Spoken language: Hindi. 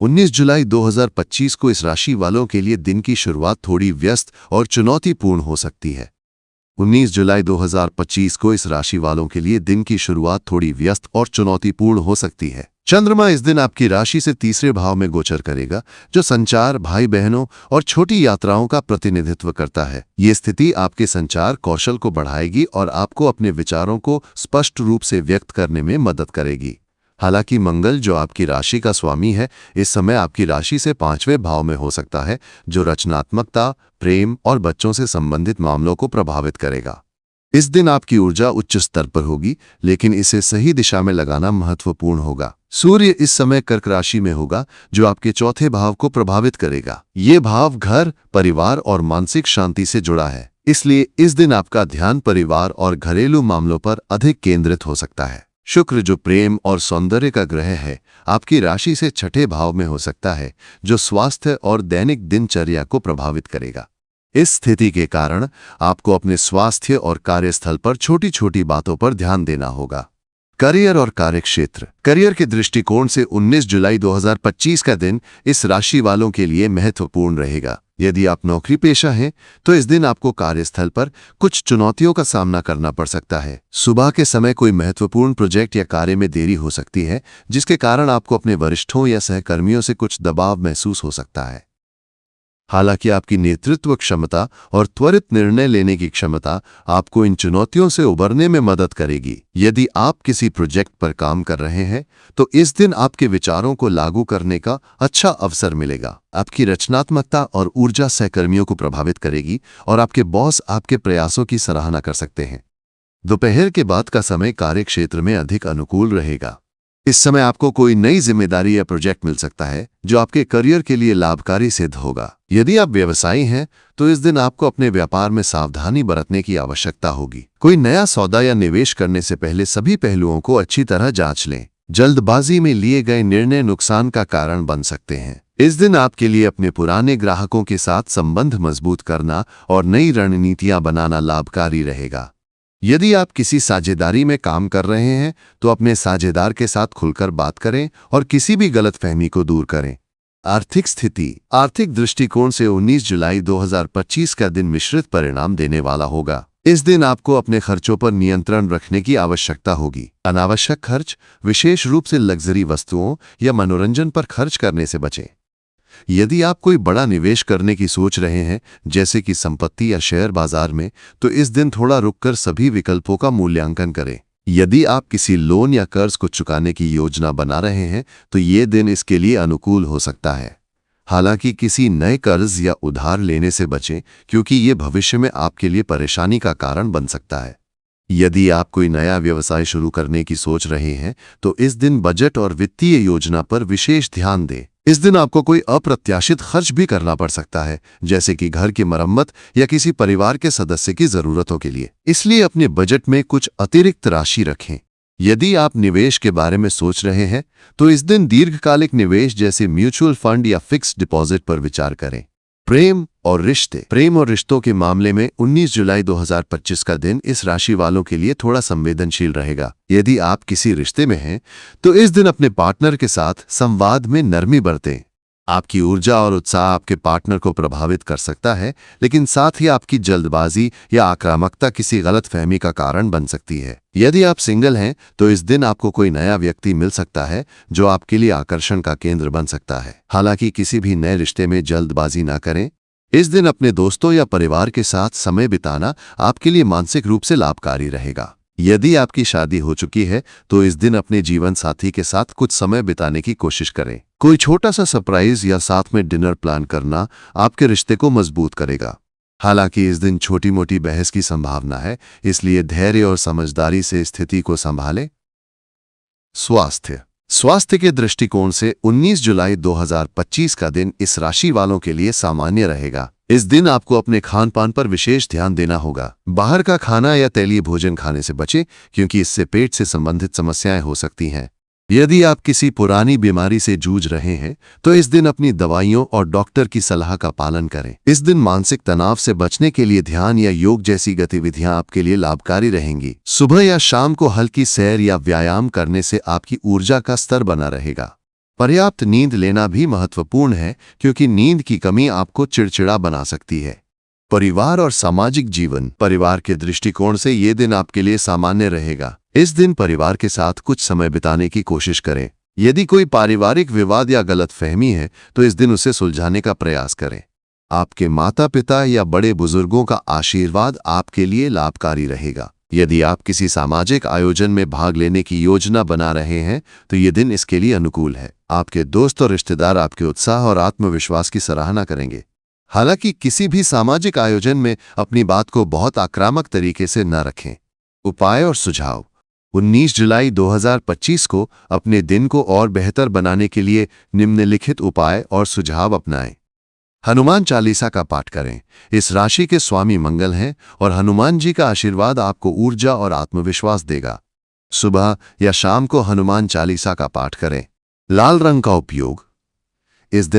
19 जुलाई 2025 को इस राशि वालों के लिए दिन की शुरुआत थोड़ी व्यस्त और चुनौतीपूर्ण हो सकती है। 19 जुलाई 2025 को इस राशि वालों के लिए दिन की शुरुआत थोड़ी व्यस्त और चुनौतीपूर्ण हो सकती है। चंद्रमा इस दिन आपकी राशि से तीसरे भाव में गोचर करेगा, जो संचार, भाई बहनों और छोटी यात्राओं का प्रतिनिधित्व करता है। ये स्थिति आपके संचार कौशल को बढ़ाएगी और आपको अपने विचारों को स्पष्ट रूप से व्यक्त करने में मदद करेगी। हालांकि मंगल, जो आपकी राशि का स्वामी है, इस समय आपकी राशि से 5वें भाव में हो सकता है, जो रचनात्मकता, प्रेम और बच्चों से संबंधित मामलों को प्रभावित करेगा। इस दिन आपकी ऊर्जा उच्च स्तर पर होगी, लेकिन इसे सही दिशा में लगाना महत्वपूर्ण होगा। सूर्य इस समय कर्क राशि में होगा, जो आपके चौथे भाव को प्रभावित करेगा। ये भाव घर, परिवार और मानसिक शांति से जुड़ा है, इसलिए इस दिन आपका ध्यान परिवार और घरेलू मामलों पर अधिक केंद्रित हो सकता है। शुक्र, जो प्रेम और सौंदर्य का ग्रह है, आपकी राशि से छठे भाव में हो सकता है, जो स्वास्थ्य और दैनिक दिनचर्या को प्रभावित करेगा। इस स्थिति के कारण आपको अपने स्वास्थ्य और कार्यस्थल पर छोटी छोटी बातों पर ध्यान देना होगा। करियर और कार्यक्षेत्र। करियर के दृष्टिकोण से 19 जुलाई 2025 का दिन इस राशि वालों के लिए महत्वपूर्ण रहेगा। यदि आप नौकरी पेशा हैं, तो इस दिन आपको कार्यस्थल पर कुछ चुनौतियों का सामना करना पड़ सकता है। सुबह के समय कोई महत्वपूर्ण प्रोजेक्ट या कार्य में देरी हो सकती है, जिसके कारण आपको अपने वरिष्ठों या सहकर्मियों से कुछ दबाव महसूस हो सकता है। हालांकि आपकी नेतृत्व क्षमता और त्वरित निर्णय लेने की क्षमता आपको इन चुनौतियों से उबरने में मदद करेगी। यदि आप किसी प्रोजेक्ट पर काम कर रहे हैं, तो इस दिन आपके विचारों को लागू करने का अच्छा अवसर मिलेगा। आपकी रचनात्मकता और ऊर्जा सहकर्मियों को प्रभावित करेगी और आपके बॉस आपके प्रयासों की सराहना कर सकते हैं। दोपहर के बाद का समय कार्यक्षेत्र में अधिक अनुकूल रहेगा। इस समय आपको कोई नई जिम्मेदारी या प्रोजेक्ट मिल सकता है, जो आपके करियर के लिए लाभकारी सिद्ध होगा। यदि आप व्यवसायी हैं, तो इस दिन आपको अपने व्यापार में सावधानी बरतने की आवश्यकता होगी। कोई नया सौदा या निवेश करने से पहले सभी पहलुओं को अच्छी तरह जांच लें। जल्दबाजी में लिए गए निर्णय नुकसान का कारण बन सकते हैं। इस दिन आपके लिए अपने पुराने ग्राहकों के साथ संबंध मजबूत करना और नई रणनीतियां बनाना लाभकारी रहेगा। यदि आप किसी साझेदारी में काम कर रहे हैं, तो अपने साझेदार के साथ खुलकर बात करें और किसी भी गलतफहमी को दूर करें। आर्थिक स्थिति। आर्थिक दृष्टिकोण से 19 जुलाई 2025 का दिन मिश्रित परिणाम देने वाला होगा। इस दिन आपको अपने खर्चों पर नियंत्रण रखने की आवश्यकता होगी। अनावश्यक खर्च, विशेष रूप से लग्जरी वस्तुओं या मनोरंजन पर खर्च करने से बचें। यदि आप कोई बड़ा निवेश करने की सोच रहे हैं, जैसे कि संपत्ति या शेयर बाजार में, तो इस दिन थोड़ा रुककर सभी विकल्पों का मूल्यांकन करें। यदि आप किसी लोन या कर्ज को चुकाने की योजना बना रहे हैं, तो ये दिन इसके लिए अनुकूल हो सकता है। हालांकि किसी नए कर्ज या उधार लेने से बचें, क्योंकि ये भविष्य में आपके लिए परेशानी का कारण बन सकता है। यदि आप कोई नया व्यवसाय शुरू करने की सोच रहे हैं, तो इस दिन बजट और वित्तीय योजना पर विशेष ध्यान दें। इस दिन आपको कोई अप्रत्याशित खर्च भी करना पड़ सकता है, जैसे कि घर की मरम्मत या किसी परिवार के सदस्य की जरूरतों के लिए। इसलिए अपने बजट में कुछ अतिरिक्त राशि रखें। यदि आप निवेश के बारे में सोच रहे हैं, तो इस दिन दीर्घकालिक निवेश जैसे म्यूचुअल फंड या फिक्स्ड डिपॉजिट पर विचार करें। प्रेम और रिश्ते। प्रेम और रिश्तों के मामले में 19 जुलाई 2025 का दिन इस राशि वालों के लिए थोड़ा संवेदनशील रहेगा। यदि आप किसी रिश्ते में हैं, तो इस दिन अपने पार्टनर के साथ संवाद में नरमी बरतें। आपकी ऊर्जा और उत्साह आपके पार्टनर को प्रभावित कर सकता है, लेकिन साथ ही आपकी जल्दबाजी या आक्रामकता किसी गलतफहमी का कारण बन सकती है। यदि आप सिंगल हैं, तो इस दिन आपको कोई नया व्यक्ति मिल सकता है, जो आपके लिए आकर्षण का केंद्र बन सकता है। हालांकि किसी भी नए रिश्ते में जल्दबाजी ना करें। इस दिन अपने दोस्तों या परिवार के साथ समय बिताना आपके लिए मानसिक रूप से लाभकारी रहेगा। यदि आपकी शादी हो चुकी है, तो इस दिन अपने जीवन साथी के साथ कुछ समय बिताने की कोशिश करें। कोई छोटा सा सरप्राइज या साथ में डिनर प्लान करना आपके रिश्ते को मजबूत करेगा। हालांकि इस दिन छोटी मोटी बहस की संभावना है, इसलिए धैर्य और समझदारी से स्थिति को संभालें। स्वास्थ्य के दृष्टिकोण से 19 जुलाई 2025 का दिन इस राशि वालों के लिए सामान्य रहेगा। इस दिन आपको अपने खान पान पर विशेष ध्यान देना होगा। बाहर का खाना या तैलीय भोजन खाने से बचें, क्योंकि इससे पेट से संबंधित समस्याएं हो सकती हैं। यदि आप किसी पुरानी बीमारी से जूझ रहे हैं, तो इस दिन अपनी दवाइयों और डॉक्टर की सलाह का पालन करें। इस दिन मानसिक तनाव से बचने के लिए ध्यान या योग जैसी गतिविधियां आपके लिए लाभकारी रहेंगी। सुबह या शाम को हल्की सैर या व्यायाम करने से आपकी ऊर्जा का स्तर बना रहेगा। पर्याप्त नींद लेना भी महत्वपूर्ण है, क्योंकि नींद की कमी आपको चिड़चिड़ा बना सकती है। परिवार और सामाजिक जीवन। परिवार के दृष्टिकोण से ये दिन आपके लिए सामान्य रहेगा। इस दिन परिवार के साथ कुछ समय बिताने की कोशिश करें। यदि कोई पारिवारिक विवाद या गलतफहमी है तो इस दिन उसे सुलझाने का प्रयास करें। आपके माता पिता या बड़े बुजुर्गों का आशीर्वाद आपके लिए लाभकारी रहेगा। यदि आप किसी सामाजिक आयोजन में भाग लेने की योजना बना रहे हैं तो ये दिन इसके लिए अनुकूल है। आपके दोस्त और रिश्तेदार आपके उत्साह और आत्मविश्वास की सराहना करेंगे। हालांकि किसी भी सामाजिक आयोजन में अपनी बात को बहुत आक्रामक तरीके से न रखें। उपाय और सुझाव। 19 जुलाई 2025 को अपने दिन को और बेहतर बनाने के लिए निम्नलिखित उपाय और सुझाव अपनाएं। हनुमान चालीसा का पाठ करें। इस राशि के स्वामी मंगल हैं और हनुमान जी का आशीर्वाद आपको ऊर्जा और आत्मविश्वास देगा। सुबह या शाम को हनुमान चालीसा का पाठ करें। लाल रंग का उपयोग। इस दिन